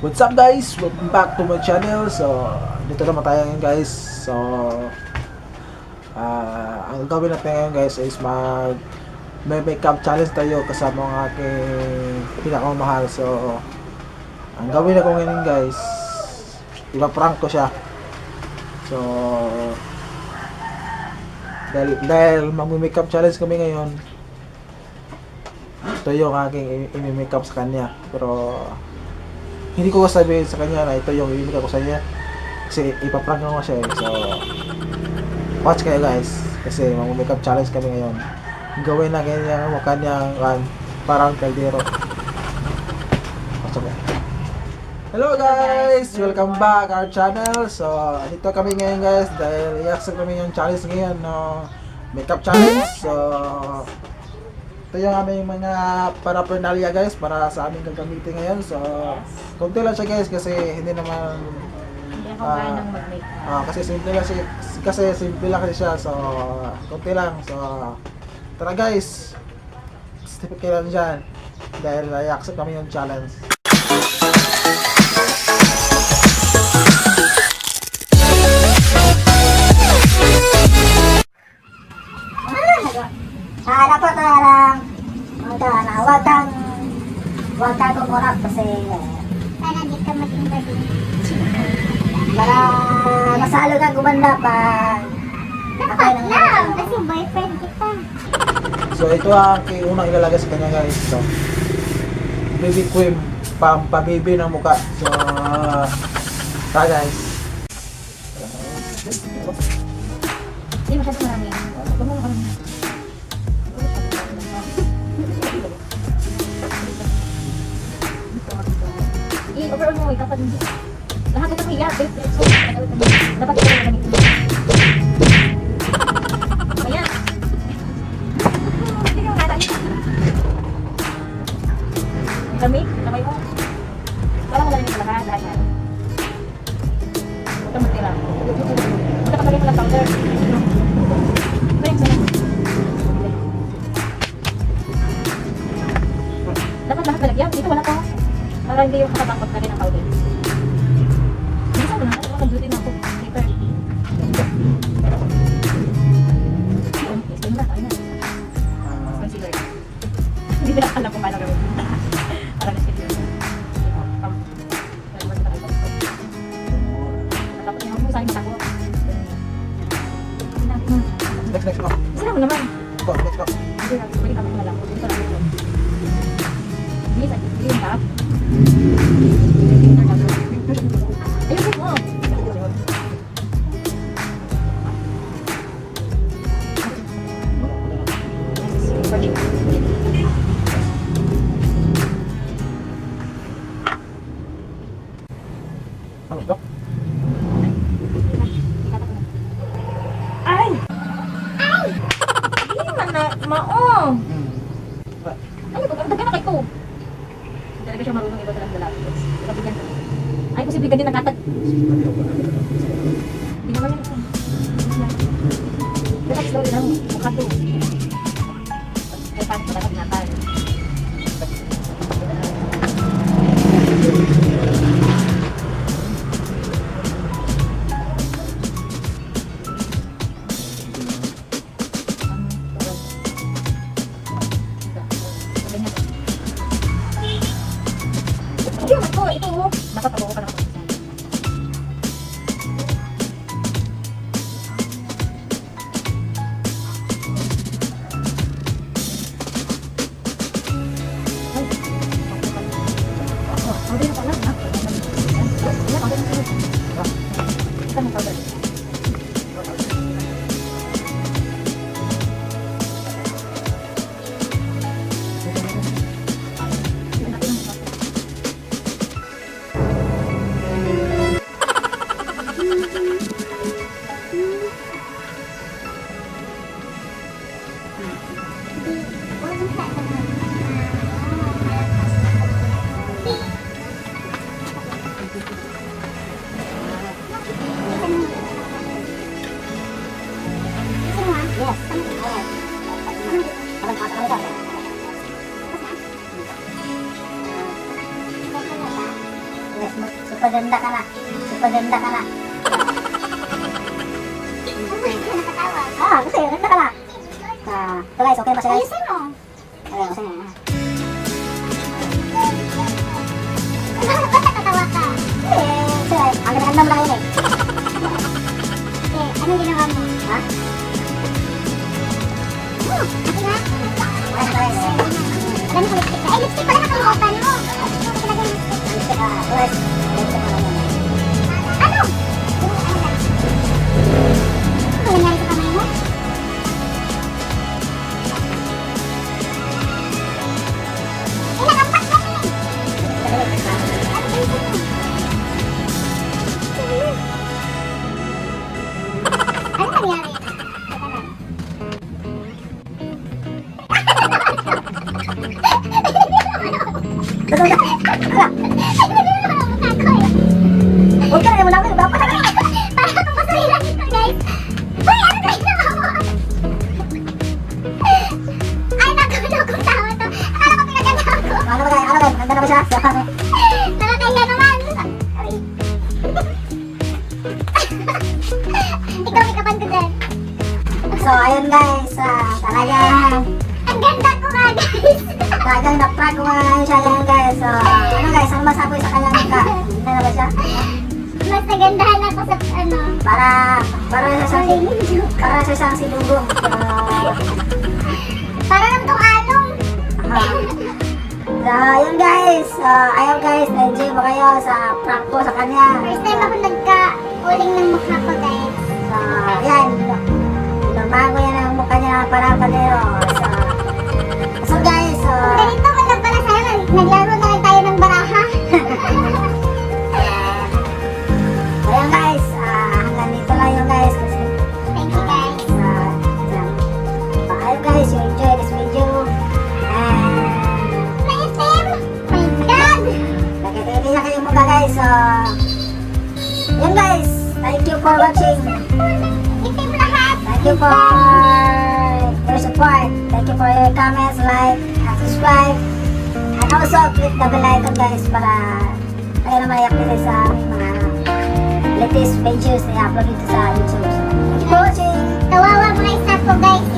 What's up guys? Welcome back to my channel. So, dito naman tayo ngayon guys. So, ang gagawin natin ngayon guys is may makeup challenge tayo kasama ang aking pinakamahal. So, ang gawin ko ngayon guys, ipa-prank ko siya. So, dahil mag-makeup challenge kami ngayon, ito yung aking i-makeup sa kanya. Pero hindi ko sabihin sa kanya na ito yung i-makeup ko sa kanya kasi ipaprank ko siya eh. So watch kayo guys kasi mag-makeup challenge kami ngayon. Gawin na ganyan mukha niyang parang kaldero. Hello guys! Welcome back our channel. So dito kami ngayon guys dahil i-accept kami yung challenge ngayon, no? Makeup challenge. So ito yung aming mga paraphernalia guys para sa aming gagamitin ngayon. So konti lang siya guys kasi hindi naman ako kaya nang mag-makeup. kasi simple lang siya, kasi simple lang kasi siya. So konti lang. So tara guys, step kayo lang dyan dahil i-accept kami yung challenge. Dapat huwag kang kumurap kasi para di ka maging bading. Para masalo kang gumanda pag dapat lang kasi boyfriend kita. So ito ang unang ilalagay sa kanya guys. So baby cream, pampabibi ng mukha. So tara guys. Hindi masyadong marami. I-overall mo, dapat lahat ito hiya. Dapat ito na ganito. Ayan. Hindi ka makata. Gamit, kamay mo. Parang wala rin lahat. Huwag ka magtira. Huwag ka magtira ng powder. Dapat lahat balagyan. Dito wala pa. Para hindi yung makabangkot na rin ang powder. Hindi sa wala. Mag-duty na ako. Paper. Explain mo na. Kaya na. Concealer. Hindi nila alam kung paano gawin. Para na-schedule mo. Tapos yung mo sa'yo matako. Next go. Sila mo naman. Go, next go. Hindi na. Pwede kami na lang. Dito lang ito. Hindi sa yung top. Ayun mo. Ano ito? Ay! Ay! Hindi naman na maong. Ano ko? Ang daga na kayo ko. Hindi talaga siya marunong iba talang lalaki. Ikabigyan ko. Ay, posible ka din nagkatag. Hindi naman yun. Relax daw lang. Mukha to. Ay, paano ko dapat natal? Ito mo. Dapat ako ka na. Super ganda ka na. Super ganda ka na. Ah, kasi ganda ka na. Ito guys, okay ba siya guys? Ayusin mo. Okay, ayusin mo. Ba't natatawa ka? Kasi, ang ganda mo na ngayon anong ginawa mo? Ha? Ate nga? Ay, guys. Alam mo lipstick ka. Eh, lipstick pala nakalimutan mo. Lipstick ka. Guys, lipstick ka. Ano? Ano nangyari sa kamay mo? Nakampak kami. Ano nangyari? Huwag ka na mo namin, dapat na kayo. Para akong pasalila dito, guys. Uy, ano na ginawa mo? Ay, nagkakong tao to. Akala ko pinaganda ko. Ano ba guys? Ano guys? Ganda na ba siya? Nakakaya naman. Ay. Ikaw, may kapan ko dyan. So, ayun guys. Talagang ang ganda ko nga, guys. Talagang na-prank ko nga ngayon siya yan, guys. So, ano guys? Ano masabi sa kanya ka? Ganda na ba siya? Mas nagandahan ako sa ano. Para sa siyang sinugong. Para lang itong along. So, yun guys. Ayaw guys, na-enjoy mo kayo sa prank ko sa kanya. First time ako nagka-uling ng mukha ko, guys. So, yan. Lumago yan ang mukha niya para panero. So guys, ganito ko lang pala sa'yo. Naglaro na lang tayo ng baraha. Ayan guys, hanggang dito lang yun guys. Thank you guys. Ayun guys, you enjoy this video. And maitim! My God! Nagkakiti na kayo mukha guys. Yun guys, thank you for watching. Itim lahat. Thank you for your support. Thank you for your comments, like, and subscribe. And also, click the bell icon guys para kayo naman i-update sa aming mga latest videos na i-upload dito sa YouTube. So, thank you for watching. Kawawa mga staff ko guys.